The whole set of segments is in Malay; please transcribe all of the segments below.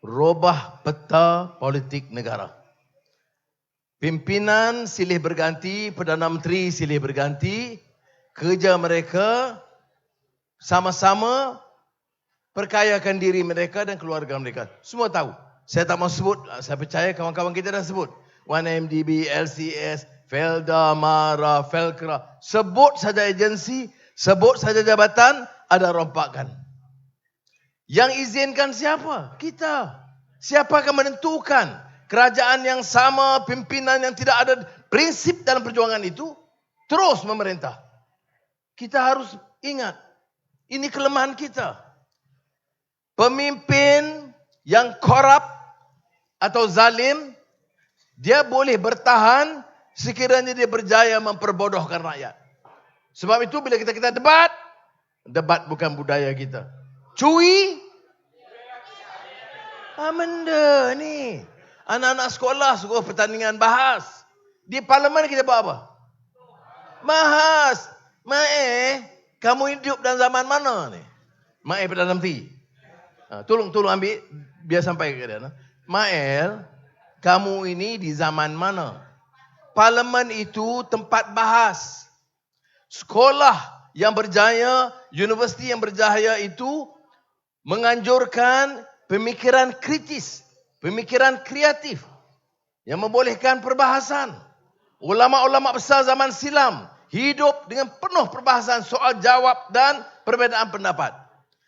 robah peta politik negara. Pimpinan silih berganti, Perdana Menteri silih berganti, kerja mereka sama-sama perkayakan diri mereka dan keluarga mereka. Semua tahu. Saya tak mau sebut, saya percaya kawan-kawan kita dah sebut. 1MDB, LCS, Felda, Mara, Felkra. Sebut saja agensi, sebut saja jabatan, ada rompakan. Yang izinkan siapa? Kita. Siapa akan menentukan kerajaan yang sama, pimpinan yang tidak ada prinsip dalam perjuangan itu, terus memerintah? Kita harus ingat, ini kelemahan kita. Pemimpin yang korup atau zalim, dia boleh bertahan sekiranya dia berjaya memperbodohkan rakyat. Sebab itu bila kita debat, debat bukan budaya kita. Cui, benda ni. Anak-anak sekolah suruh pertandingan bahas. Di parlimen kita buat apa? Bahas. Kamu hidup dalam zaman mana ni? Perdana Menteri. Tolong ambil, biar sampai ke dia. Mael, kamu ini di zaman mana? Parlimen itu tempat bahas. Sekolah yang berjaya, universiti yang berjaya itu menganjurkan pemikiran kritis, pemikiran kreatif yang membolehkan perbahasan. Ulama-ulama besar zaman silam hidup dengan penuh perbahasan soal jawab dan perbezaan pendapat.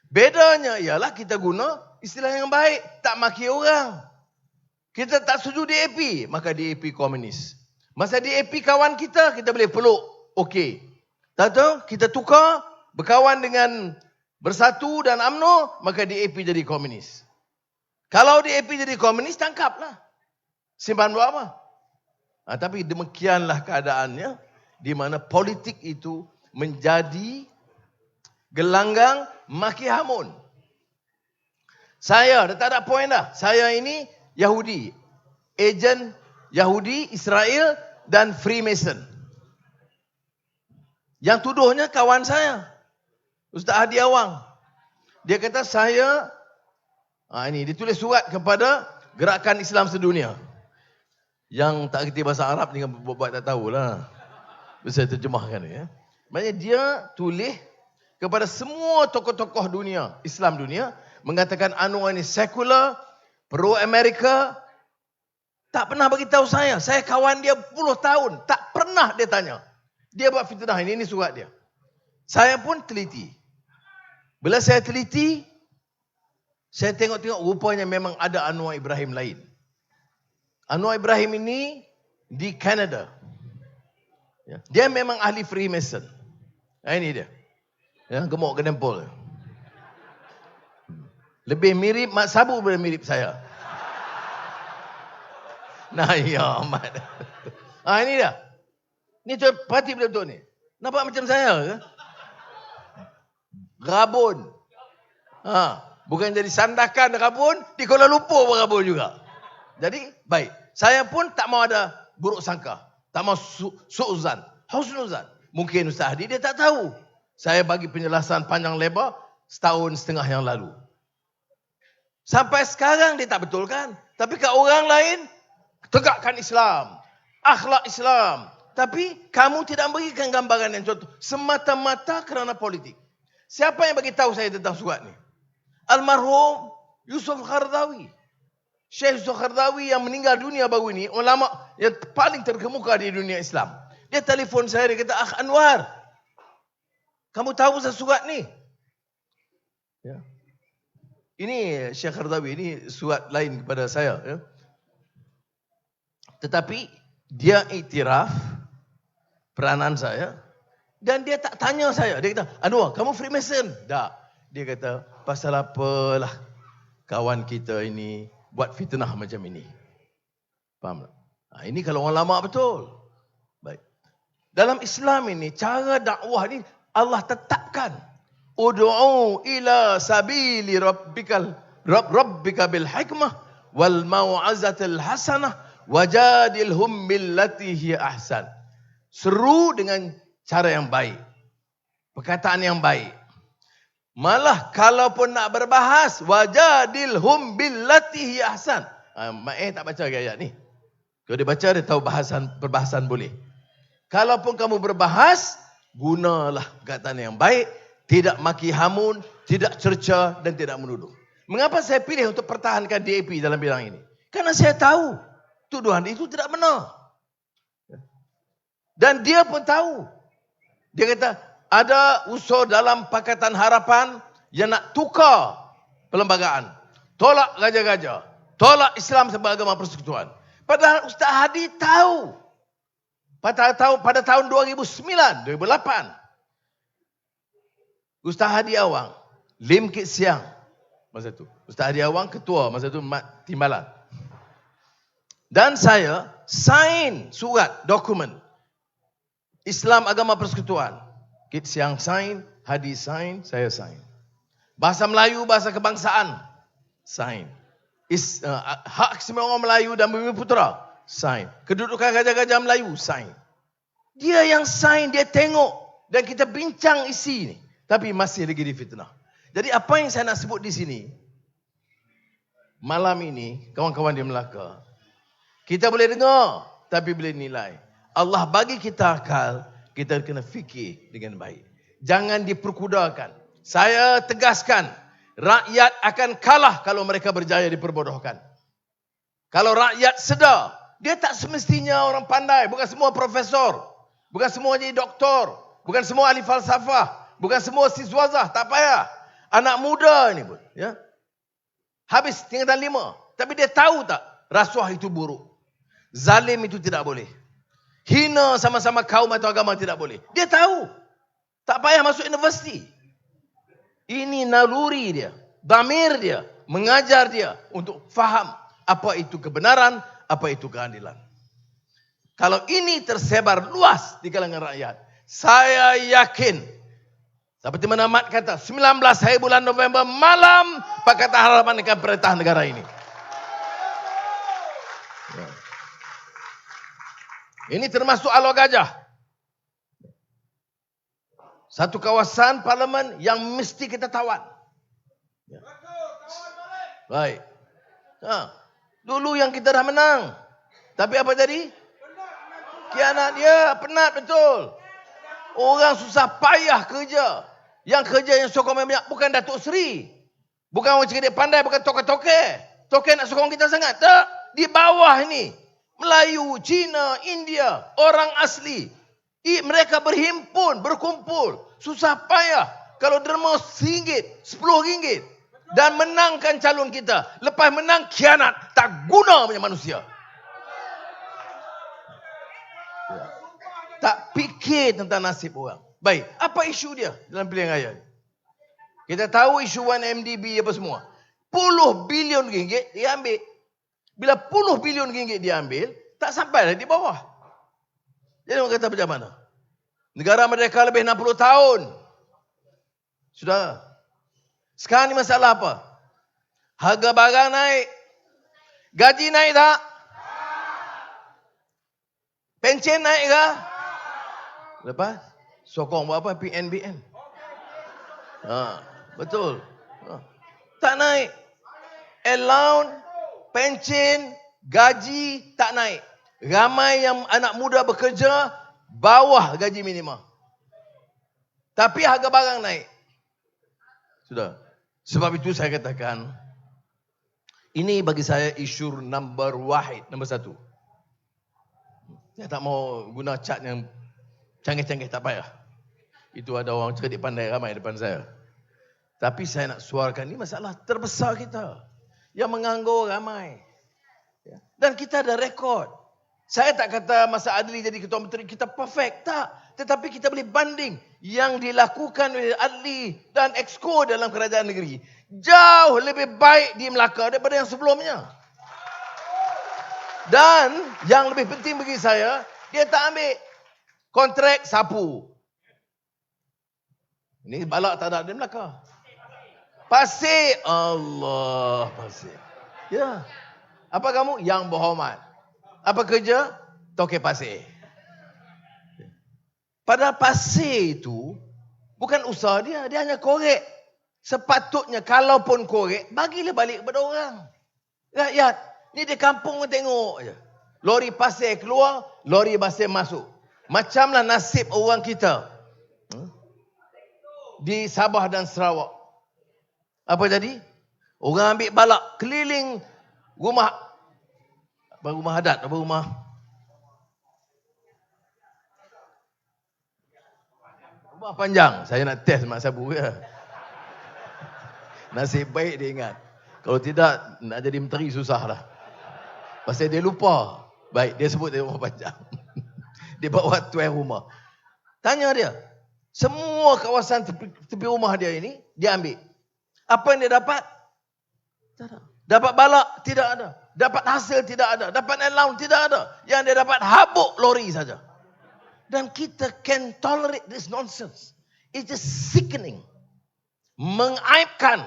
Bedanya ialah kita guna istilah yang baik, tak maki orang. Kita tak setuju DAP, maka DAP komunis. Masa DAP kawan kita boleh peluk, okey. Tak tahu, kita tukar, berkawan dengan Bersatu dan UMNO, maka DAP jadi komunis. Kalau DAP jadi komunis, tangkaplah. Simpan buat apa? Tapi demikianlah keadaannya, di mana politik itu menjadi gelanggang maki hamun. Saya, dah tak ada poin dah. Saya ini Yahudi. Ejen Yahudi, Israel dan Freemason. Yang tuduhnya kawan saya. Ustaz Hadi Awang. Dia kata saya, ini dia tulis surat kepada Gerakan Islam Sedunia. Yang tak kerti bahasa Arab ni buat tak tahulah. Saya terjemahkan ya. Maksudnya dia tulis kepada semua tokoh-tokoh dunia, Islam dunia, mengatakan Anwar ini sekular, pro Amerika. Tak pernah bagi tahu saya. Saya kawan dia puluh tahun. Tak pernah dia tanya. Dia buat fitnah ini surat dia. Saya pun teliti. Bila saya teliti, saya tengok-tengok rupanya memang ada Anwar Ibrahim lain. Anwar Ibrahim ini di Kanada. Dia memang ahli Freemason. Ini dia. Gemuk gedempul. Lebih mirip Mat Sabu daripada mirip saya. Nah, ya Ahmad. Ini dia. Ni tu parti betul-betul ni. Nampak macam saya ke? Rabun. Bukan jadi sandakan rabun, di Kuala Lumpur pun rabun juga. Jadi, baik. Saya pun tak mau ada buruk sangka. Tak mau su'uzan. Husnuzan. Mungkin Ustaz Hadi dia tak tahu. Saya bagi penjelasan panjang lebar setahun setengah yang lalu. Sampai sekarang dia tak betulkan. Tapi kat orang lain, tegakkan Islam. Akhlak Islam. Tapi kamu tidak berikan gambaran yang contoh. Semata-mata kerana politik. Siapa yang bagi tahu saya tentang surat ni? Almarhum Yusuf Qaradawi. Syekh Yusuf Qaradawi yang meninggal dunia baru ini, ulama yang paling terkemuka di dunia Islam. Dia telefon saya, dia kata, Akh Anwar, kamu tahu pasal surat ni? Ya. Ini Syekh Qaradawi, ini surat lain kepada saya. Ya. Tetapi dia iktiraf peranan saya. Dan dia tak tanya saya. Dia kata, Anwar, kamu Freemason? Tak. Dia kata, pasal apalah kawan kita ini buat fitnah macam ini. Faham tak? Ini kalau orang lama betul. Baik. Dalam Islam ini, cara dakwah ni Allah tetapkan. Ud'u ila sabili rabbika bil hikmah wal mau'azatil hasanah wajadilhum billati hiya ahsan. Seru dengan cara yang baik. Perkataan yang baik. Malah kalaupun nak berbahas, wajadilhum billati hi ahsan. Mak tak baca ayat ni. Kalau dia baca, dia tahu perbahasan boleh. Kalaupun kamu berbahas, gunalah perkataan yang baik, tidak maki hamun, tidak cerca dan tidak menuduh. Mengapa saya pilih untuk pertahankan DAP dalam bidang ini? Karena saya tahu tuduhan itu tidak benar. Dan dia pun tahu. Dia kata, ada unsur dalam Pakatan Harapan yang nak tukar perlembagaan. Tolak gajah-gajah. Tolak Islam sebagai agama persekutuan. Padahal Ustaz Hadi tahu. Pada tahun 2009, 2008. Ustaz Hadi Awang, Lim Kit Siang masa tu. Ustaz Hadi Awang ketua masa tu Timbalan. Dan saya sign surat dokumen Islam Agama Persekutuan. Kit Siang sign, Hadi sign, saya sign. Bahasa Melayu, bahasa kebangsaan, sign. Hak Keistimewaan Orang Melayu dan Bumi Putera, sign. Kedudukan Gajah-Gajah Melayu, sign. Dia yang sign, dia tengok. Dan kita bincang isi ni. Tapi masih lagi difitnah. Jadi apa yang saya nak sebut di sini, malam ini, kawan-kawan di Melaka, kita boleh dengar, tapi boleh nilai. Allah bagi kita akal, kita kena fikir dengan baik. Jangan diperkudakan. Saya tegaskan, rakyat akan kalah kalau mereka berjaya diperbodohkan. Kalau rakyat sedar, dia tak semestinya orang pandai. Bukan semua profesor. Bukan semua jadi doktor. Bukan semua ahli falsafah. Bukan semua siswazah. Tak payah. Anak muda ni pun. Ya? Habis tingkatan 5. Tapi dia tahu tak? Rasuah itu buruk. Zalim itu tidak boleh. Hina sama-sama kaum atau agama tidak boleh. Dia tahu. Tak payah masuk universiti. Ini naluri dia. Damir dia. Mengajar dia untuk faham apa itu kebenaran, apa itu keadilan. Kalau ini tersebar luas di kalangan rakyat, saya yakin, seperti mana Mat kata, 19 hari bulan November malam, Pakatan Harapan akan perintah negara ini. Ini termasuk Alor Gajah. Satu kawasan parlimen yang mesti kita tawan. Baik. Dulu yang kita dah menang. Tapi apa jadi? Kianat dia, penat betul. Orang susah payah kerja. Yang kerja yang sokong banyak bukan Datuk Seri. Bukan orang cerdik pandai, bukan toke-toke. Toke nak sokong kita sangat. Tak. Di bawah ini. Melayu, Cina, India, orang asli. Mereka berhimpun, berkumpul. Susah payah. Kalau derma RM1, RM10. Dan menangkan calon kita. Lepas menang, khianat. Tak guna punya manusia. Tak fikir tentang nasib orang. Baik, apa isu dia dalam pilihan raya? Kita tahu isu 1MDB apa semua. Puluh bilion ringgit diambil. Bila puluh bilion ringgit diambil, tak sampai lah di bawah. Jadi orang kata macam mana? Negara merdeka lebih 60 tahun. Sudah. Sekarang ni masalah apa? Harga barang naik. Gaji naik tak? Pencen naik ke? Lepas? Sokong buat apa? PNBN. Betul. Tak naik. Allowance, pencen, gaji tak naik. Ramai yang anak muda bekerja bawah gaji minimum. Tapi harga barang naik. Sudah. Sebab itu saya katakan, ini bagi saya isu nombor 1. Saya tak mau guna cat yang canggih-canggih, tak payah. Itu ada orang cerdik pandai ramai depan saya. Tapi saya nak suarakan ini masalah terbesar kita. Yang menganggur ramai. Dan kita ada rekod. Saya tak kata Masa Adli jadi Ketua Menteri kita perfect. Tak. Tetapi kita boleh banding. Yang dilakukan oleh Adli dan Exco dalam kerajaan negeri. Jauh lebih baik di Melaka daripada yang sebelumnya. Dan yang lebih penting bagi saya, dia tak ambil kontrak sapu. Ini balak tak ada di Melaka. Pasir. Allah, pasir. Ya. Apa kamu? Yang berhormat. Apa kerja? Toke pasir. Padahal pasir itu bukan usaha dia. Dia hanya korek. Sepatutnya kalaupun korek, bagilah balik kepada orang. Rakyat, ni di kampung tengok je. Lori pasir keluar, lori pasir masuk. Macamlah nasib orang kita. Di Sabah dan Sarawak. Apa jadi? Orang ambil balak keliling rumah. Apa rumah adat? Apa rumah? Rumah panjang. Saya nak test Mak Sabu ya. Nasib baik dia ingat. Kalau tidak, nak jadi menteri susah lah. Pasal dia lupa. Baik, dia sebut dia rumah panjang. Dia bawa tuan rumah. Tanya dia. Semua kawasan tepi rumah dia ini, dia ambil. Apa yang dia dapat? Tak ada. Dapat balak? Tidak ada. Dapat hasil? Tidak ada. Dapat allowance? Tidak ada. Yang dia dapat habuk lori saja. Dan kita can tolerate this nonsense. It's just sickening. Mengaibkan.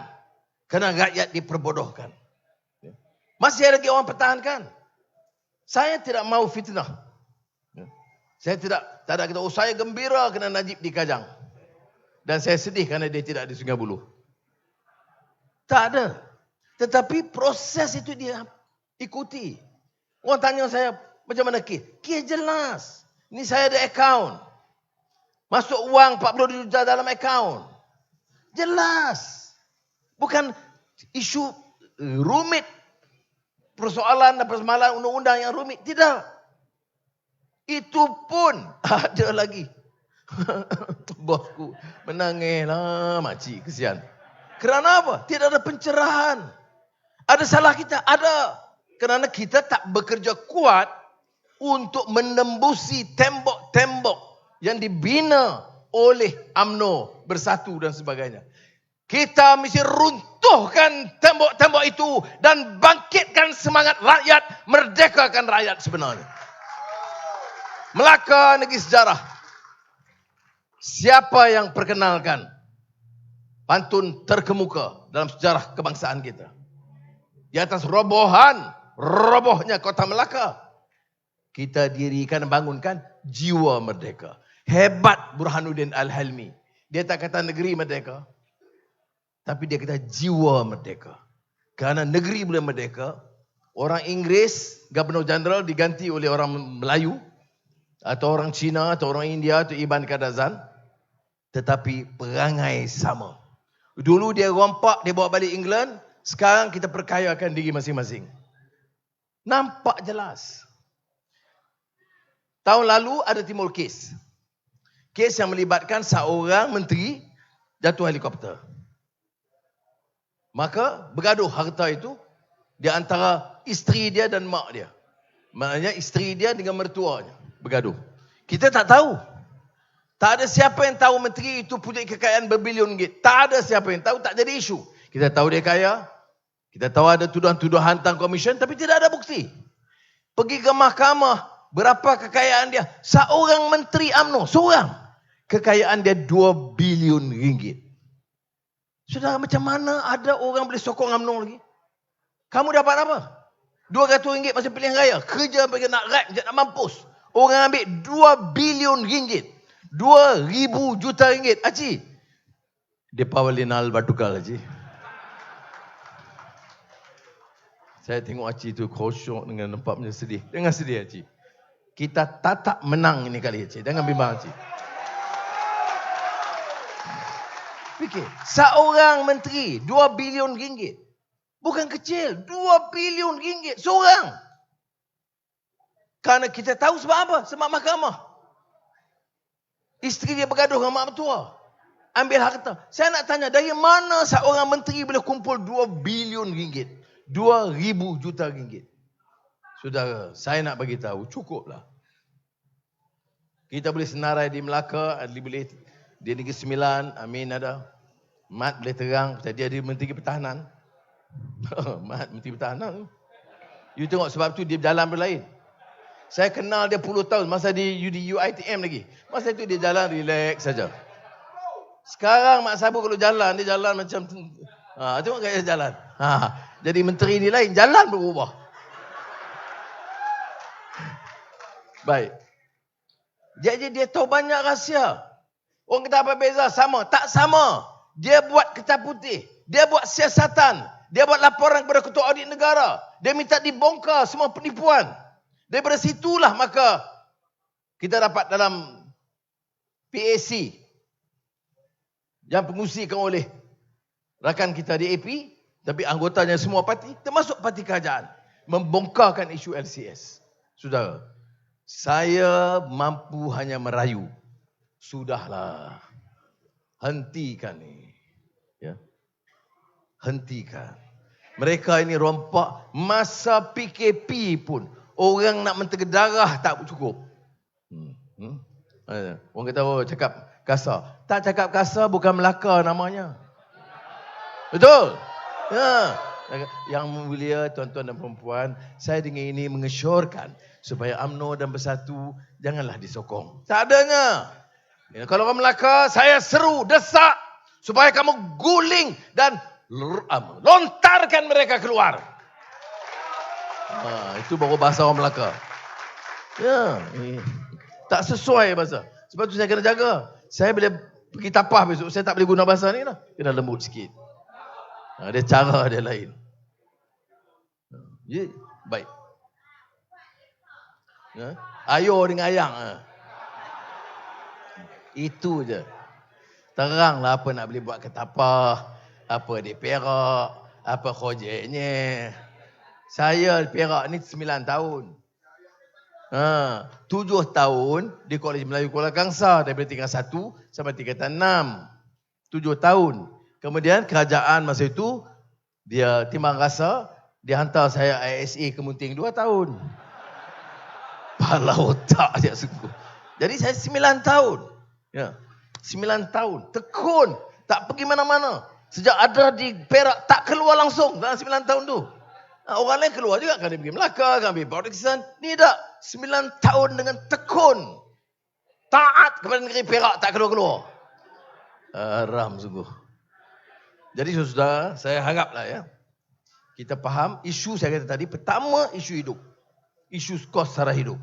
Kerana rakyat diperbodohkan. Masih ada lagi orang pertahankan. Saya tidak mahu fitnah. Saya tak ada kata, saya gembira kerana Najib di Kajang. Dan saya sedih kerana dia tidak di Sungai Buloh. Tak ada. Tetapi proses itu dia ikuti. Orang tanya saya, macam mana kes? Kes jelas. Ni saya ada akaun. Masuk uang 40 juta dalam akaun. Jelas. Bukan isu rumit. Persoalan dan persoalan undang-undang yang rumit. Tidak. Itu pun ada lagi. Bosku menangislah makcik. Kesian. Kerana apa? Tidak ada pencerahan. Ada salah kita? Ada. Kerana kita tak bekerja kuat untuk menembusi tembok-tembok yang dibina oleh UMNO Bersatu dan sebagainya. Kita mesti runtuhkan tembok-tembok itu dan bangkitkan semangat rakyat, merdekakan rakyat sebenarnya. Melaka negeri sejarah. Siapa yang perkenalkan pantun terkemuka dalam sejarah kebangsaan kita? Di atas robohnya kota Melaka. Kita dirikan dan bangunkan jiwa merdeka. Hebat Burhanuddin Al-Halmi. Dia tak kata negeri merdeka. Tapi dia kata jiwa merdeka. Kerana negeri boleh merdeka, orang Inggeris, Governor General diganti oleh orang Melayu, atau orang Cina, atau orang India, atau Iban Kadazan. Tetapi perangai sama. Dulu dia rompak, dia bawa balik England. Sekarang kita perkayakan diri masing-masing. Nampak jelas. Tahun lalu ada timbul kes. Kes yang melibatkan seorang menteri jatuh helikopter. Maka bergaduh harta itu di antara isteri dia dan mak dia. Maknanya isteri dia dengan mertuanya bergaduh. Kita tak tahu. Tak ada siapa yang tahu menteri itu punya kekayaan berbilion ringgit. Tak ada siapa yang tahu, tak jadi isu. Kita tahu dia kaya. Kita tahu ada tuduhan-tuduhan tentang komisen, tapi tidak ada bukti. Pergi ke mahkamah, berapa kekayaan dia? Seorang menteri UMNO, seorang. Kekayaan dia 2 bilion ringgit. Sudah macam mana ada orang boleh sokong UMNO lagi? Kamu dapat apa? RM200 masa pilihan raya. Kerja bagi nak rap, nak mampus. Orang ambil 2 bilion ringgit. 2,000 juta ringgit. Aci. Depa Walinal Batukal, Aci. Saya tengok Aci tu khosyuk dengan nampak macam sedih. Jangan sedih, Aci. Kita tak menang ini kali, Aci. Jangan bimbang, Aci. Fikir, seorang menteri 2 bilion ringgit. Bukan kecil, 2 bilion ringgit seorang. Kerana kita tahu sebab apa? Sebab mahkamah. Isteri dia bergaduh dengan mak mertua. Ambil harta. Saya nak tanya, dari mana seorang menteri boleh kumpul 2 bilion ringgit? 2,000 juta ringgit. Saudara, saya nak bagi tahu, cukuplah. Kita boleh senarai di Melaka, boleh di Negeri Sembilan, Amin ada. Mat boleh terang, dia ada menteri pertahanan. Mat menteri pertahanan. You tengok sebab tu dia berjalan berlain. Saya kenal dia puluh tahun masa di UiTM lagi. Masa itu dia jalan relax saja. Sekarang Mak Sabu kalau jalan, dia jalan macam tengok gaya jalan. Jadi menteri ni lain, jalan berubah. Baik. Jadi dia tahu banyak rahsia. Orang kata apa beza? Sama. Tak sama. Dia buat kertas putih. Dia buat siasatan. Dia buat laporan kepada ketua audit negara. Dia minta dibongkar semua penipuan. Daripada situlah maka kita dapat dalam PAC yang pengusikan oleh rakan kita di AP, tapi anggotanya semua parti, termasuk parti kerajaan, membongkarkan isu LCS. Saudara, saya mampu hanya merayu. Sudahlah. Hentikan ni. Ya. Hentikan. Mereka ini rompak. Masa PKP pun orang nak mentega darah tak cukup. Orang kata cakap kasar. Tak cakap kasar bukan Melaka namanya. Betul? Ya. Yang mulia tuan-tuan dan perempuan, saya dengan ini mengesyorkan supaya UMNO dan Bersatu janganlah disokong. Tak adanya. Ya, kalau orang Melaka, saya seru, desak supaya kamu guling dan lontarkan mereka keluar. Itu baru bahasa orang Melaka. Ya, tak sesuai bahasa. Sebab tu saya kena jaga. Saya bila pergi tapah besok, saya tak boleh guna bahasa ni lah. Kena lembut sikit. Ada cara dia lain. Ya, baik. Ya, ayo dengan ayang. Itu je. Teranglah apa nak boleh buat ke tapah, apa di Perak, apa projeknya. Saya di Perak ni 9 tahun. 7 tahun di Kolej Melayu Kuala Kangsar daripada tingkat 1 sampai tingkatan 6. 7 tahun. Kemudian kerajaan masa itu dia timbang rasa, dia hantar saya ISA ke Munting 2 tahun. Pala otak je sungguh. Jadi saya 9 tahun. Ya. 9 tahun. Tekun. Tak pergi mana-mana. Sejak ada di Perak, tak keluar langsung dalam 9 tahun tu. Orang lain keluar juga. Kan dia pergi Melaka, kan pergi Pakistan. Ni tak. 9 tahun dengan tekun. Taat kepada negeri Perak, tak keluar-keluar. Haram sungguh. Jadi saudara, saya haraplah ya. Kita faham isu saya kata tadi. Pertama, isu hidup. Isu kos sara hidup.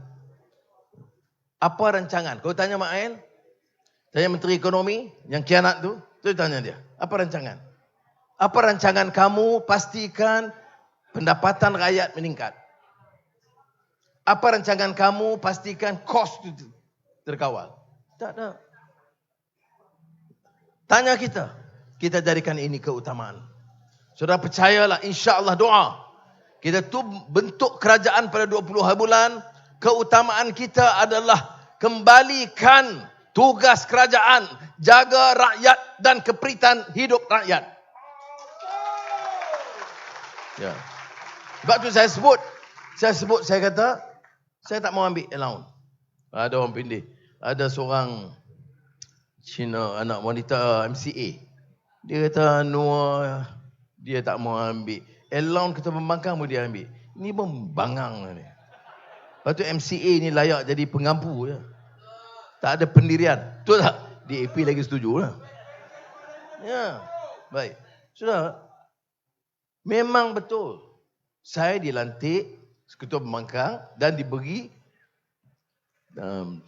Apa rancangan? Kau tanya Mak Ain, tanya Menteri Ekonomi yang kianat tu tanya dia. Apa rancangan? Apa rancangan kamu pastikan pendapatan rakyat meningkat? Apa rancangan kamu pastikan kos tu terkawal? Tak ada. Tanya kita. Kita jadikan ini keutamaan. Saudara percayalah, insya-Allah doa. Kita tu bentuk kerajaan pada 20 hari bulan. Keutamaan kita adalah kembalikan tugas kerajaan, jaga rakyat dan keperitan hidup rakyat. Ya. Sebab tu saya kata, saya tak mau ambil allowance. Ada orang pendek. Ada seorang Cina, anak wanita MCA. Dia kata, Noah, dia tak mau ambil. Allowance ketua pembangkang pun dia ambil. Ini pembangang ni. Lepas tu MCA ni layak jadi pengampu je. Tak ada pendirian. Betul tak? DAP lagi setuju lah. Ya. Baik. Sudah. Memang betul. Saya dilantik ketua pembangkang dan diberi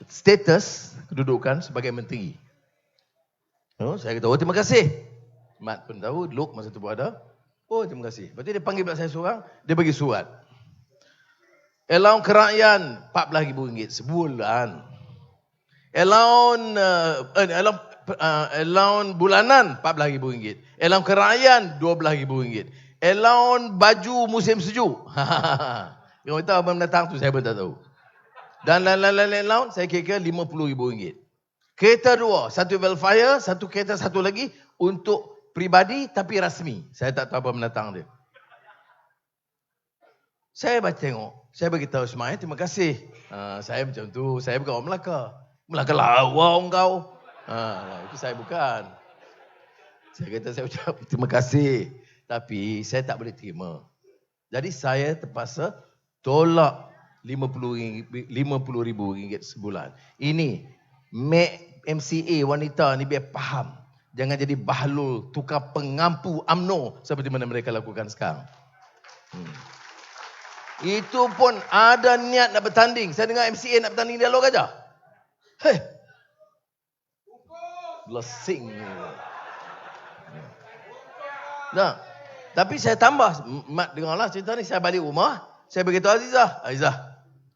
status kedudukan sebagai menteri. Saya kata, terima kasih. Mat pun tahu, Luke masa tu pun ada. Terima kasih. Lepas tu dia panggil pula saya seorang, dia bagi surat. Allowance kerakyaan RM14,000 sebulan. Allowance bulanan RM14,000. Allowance kerakyaan RM12,000. Allowance baju musim sejuk. Kalau tahu apa mendatang tu saya pun tak tahu. Dan lain-lain allowance saya kira RM50,000. Kereta 2, satu Velfire, satu kereta satu lagi untuk peribadi tapi rasmi. Saya tak tahu apa mendatang dia. Saya baca tengok. Saya beritahu Ismail, terima kasih. Saya macam tu. Saya bukan orang Melaka. Melaka lawa orang kau. Itu saya bukan. Saya kata, saya ucap terima kasih. Tapi saya tak boleh terima. Jadi saya terpaksa tolak RM50,000 sebulan. Ini, MCA wanita ni biar faham. Jangan jadi bahlul, tukar pengampu UMNO seperti mana mereka lakukan sekarang. Itu pun ada niat nak bertanding. Saya dengar MCA nak bertanding dialog aja. Blessing. Nah, tapi saya tambah, Mak dengarlah cerita ni, saya balik rumah, saya beritahu Azizah,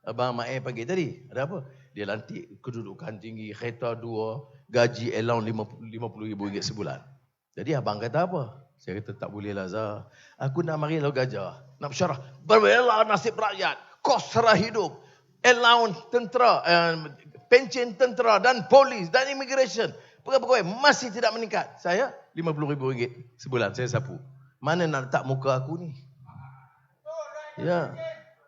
abang Mak pagi tadi, ada apa? Dia lantik, kedudukan tinggi, kereta 2, gaji allowance RM50,000 sebulan. Jadi abang kata apa? Saya kata tak boleh lah Zah. Aku nak mari lalu gajah, nak bersyarah, berbela nasib rakyat, kos sara hidup, allowance tentera, pencen tentera dan polis dan immigration. Pegawai masih tidak meningkat. Saya RM50,000 sebulan saya sapu. Mana nak letak muka aku ni? Ya.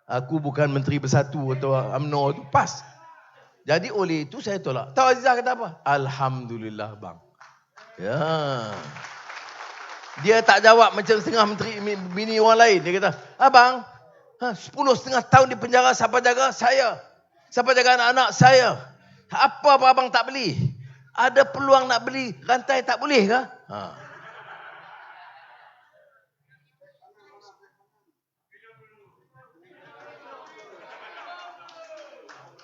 Aku bukan Menteri Bersatu atau UMNO tu, pas. Jadi oleh itu saya tolak. Tahu Azizah kata apa? Alhamdulillah bang. Ya. Dia tak jawab macam setengah menteri bini orang lain. Dia kata, abang, 10,5 tahun di penjara, siapa jaga? Saya. Siapa jaga anak-anak? Saya. Apa abang tak beli? Ada peluang nak beli rantai, tak boleh ke?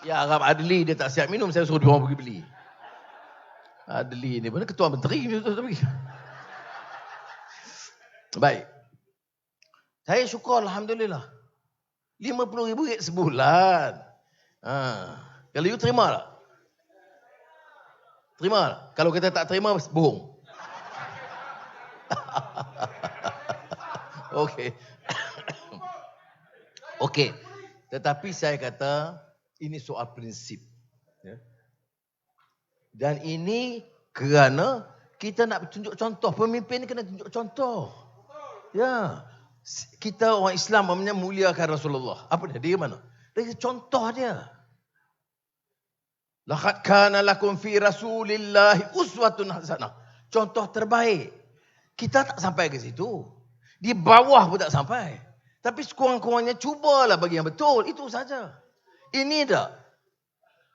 Ya, Arab Adli dia tak siap minum, saya suruh dia orang pergi beli. Adli ni, mana ketua menteri ni? Baik. Saya syukur Alhamdulillah. RM50,000 sebulan. Kalau you terima tak? Terima tak? Kalau kita tak terima, bohong. Okey. Okey. Tetapi saya kata, ini soal prinsip. Ya. Dan ini kerana kita nak tunjuk contoh. Pemimpin ni kena tunjuk contoh. Ya. Kita orang Islam muliakan Rasulullah. Apa dia? Dia mana? Dia contoh dia. Laqad kana lakum fi Rasulillahi uswatun hasanah. Contoh terbaik. Kita tak sampai ke situ. Di bawah pun tak sampai. Tapi sekurang-kurangnya cubalah bagi yang betul. Itu saja. Ini dah.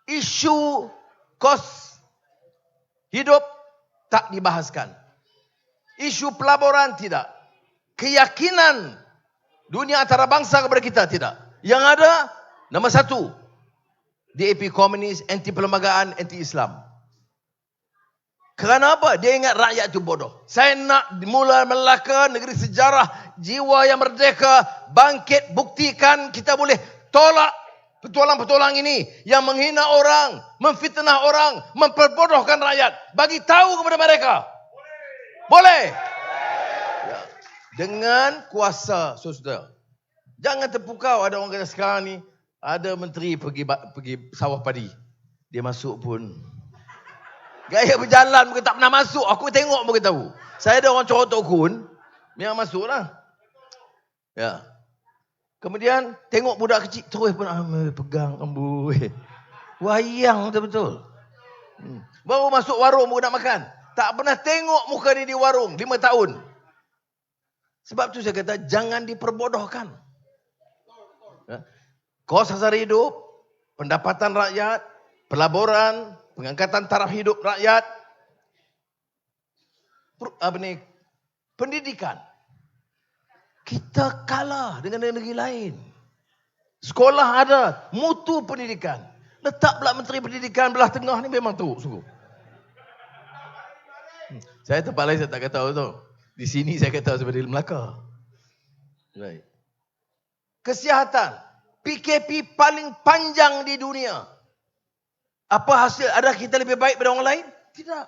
Isu kos hidup tak dibahaskan. Isu pelaburan tidak. Keyakinan dunia antarabangsa kepada kita tidak. Yang ada, nombor 1, DAP komunis, anti perlembagaan, anti Islam. Kerana apa? Dia ingat rakyat itu bodoh. Saya nak mula Melaka, negeri sejarah, jiwa yang merdeka, bangkit, buktikan kita boleh tolak petualang-petualang ini yang menghina orang, memfitnah orang, memperbodohkan rakyat. Bagi tahu kepada mereka. Boleh. Ya. Dengan kuasa, saudara. Jangan terpukau. Ada orang kata sekarang ni, ada menteri pergi sawah padi. Dia masuk pun. Gaya berjalan mungkin tak pernah masuk. Aku tengok mungkin tahu. Saya ada orang corotok kun. Memang masuk lah. Ya. Kemudian tengok budak kecil. Terus pun pegang amboi. Wayang betul-betul. Baru masuk warung baru nak makan. Tak pernah tengok muka dia di warung. 5 tahun. Sebab tu saya kata jangan diperbodohkan. Ya. Kos sara hidup, pendapatan rakyat, pelaburan, pengangkatan taraf hidup rakyat, pendidikan. Kita kalah dengan negeri lain. Sekolah ada, mutu pendidikan. Letak pula Menteri Pendidikan belah tengah ni memang teruk sungguh. Saya tempat lain saya tak kata tu. Di sini saya kata seperti di Melaka. Right. Kesihatan. PKP paling panjang di dunia. Apa hasil? Ada kita lebih baik daripada orang lain? Tidak.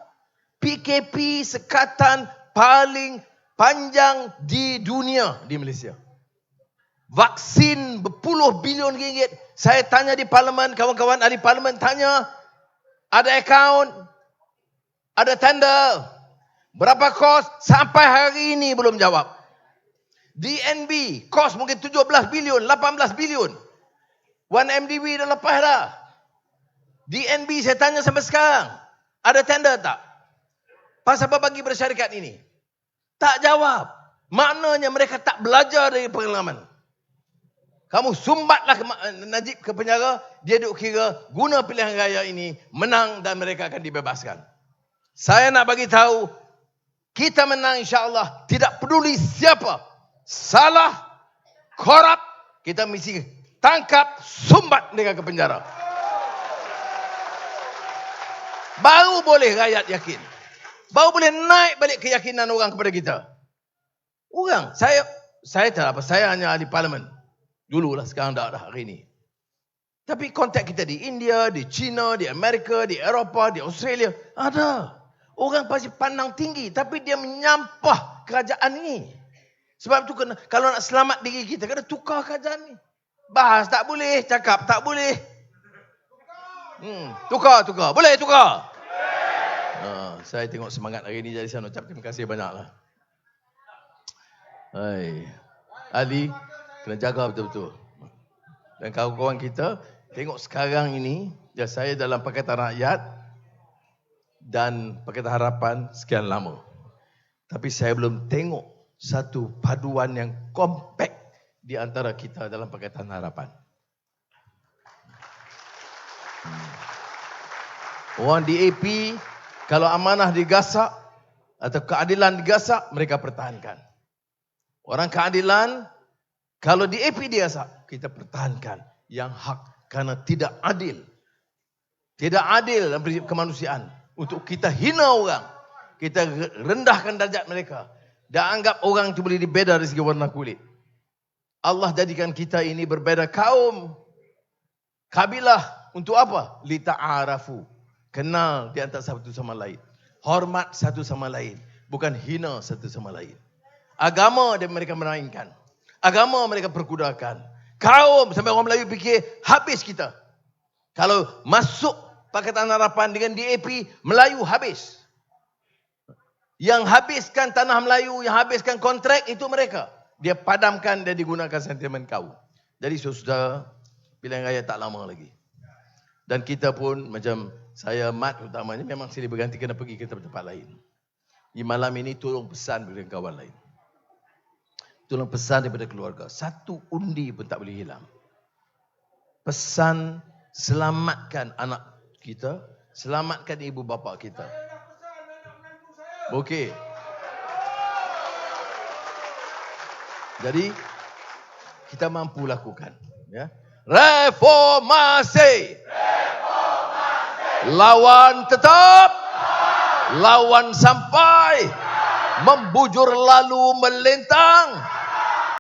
PKP sekatan paling panjang di dunia di Malaysia. Vaksin berpuluh bilion ringgit. Saya tanya di parlimen, kawan-kawan ahli parlimen tanya, ada akaun, ada tender, berapa kos? Sampai hari ini belum jawab. DNB, kos mungkin 17 bilion, 18 bilion. 1MDB dah lepas dah. DNB saya tanya sampai sekarang, ada tender tak? Pasal apa bagi bersyarikat ini? Tak jawab. Maknanya mereka tak belajar dari pengalaman. Kamu sumbatlah Najib ke penjara, dia duk kira guna pilihan raya ini, menang dan mereka akan dibebaskan. Saya nak bagi tahu, kita menang insya-Allah, tidak peduli siapa. Salah, korup, kita mesti tangkap, sumbat mereka ke penjara. Baru boleh rakyat yakin. Baru boleh naik balik keyakinan orang kepada kita. Orang, saya tak apa, saya hanya ahli parlimen. Dululah, sekarang dah hari ini. Tapi kontak kita di India, di China, di Amerika, di Eropah, di Australia, ada. Orang pasti pandang tinggi, tapi dia menyampah kerajaan ini. Sebab tu kalau nak selamat diri kita, kena tukar kerajaan ni. Bahas tak boleh, cakap tak boleh. Tukar. Boleh tukar? Saya tengok semangat hari ini, jadi saya nak ucap terima kasih banyaklah. Hai. Ali, kena jaga betul-betul. Dan kawan-kawan kita, tengok sekarang ini, ya saya dalam Pakatan Rakyat dan Pakatan Harapan sekian lama. Tapi saya belum tengok satu paduan yang kompak di antara kita dalam Pakatan Harapan. Orang di AP, kalau amanah digasak atau keadilan digasak, mereka pertahankan. Orang keadilan, kalau di AP digasak, kita pertahankan yang hak. Karena tidak adil. Tidak adil dalam prinsip kemanusiaan. Untuk kita hina orang. Kita rendahkan darjat mereka. Dan anggap orang itu boleh dibeda dari segi warna kulit. Allah jadikan kita ini berbeza kaum. Kabilah. Untuk apa? Lita'arafu. Kenal di antara satu sama lain. Hormat satu sama lain. Bukan hina satu sama lain. Agama dan mereka meraihkan. Agama mereka perkudakan. Kaum sampai orang Melayu fikir habis kita. Kalau masuk Pakatan Harapan dengan DAP, Melayu habis. Yang habiskan tanah Melayu, yang habiskan kontrak itu mereka. Dia padamkan dan digunakan sentimen kaum. Jadi saudara, pilihan raya tak lama lagi. Dan kita pun macam saya Mat utamanya memang silih berganti kena pergi ke tempat lain. Di malam ini tolong pesan kepada kawan lain. Tolong pesan daripada keluarga. Satu undi pun tak boleh hilang. Pesan selamatkan anak kita. Selamatkan ibu bapa kita. Okey. Jadi, kita mampu lakukan. Ya. Reformasi. Lawan tetap. Lawan sampai. Membujur lalu melintang.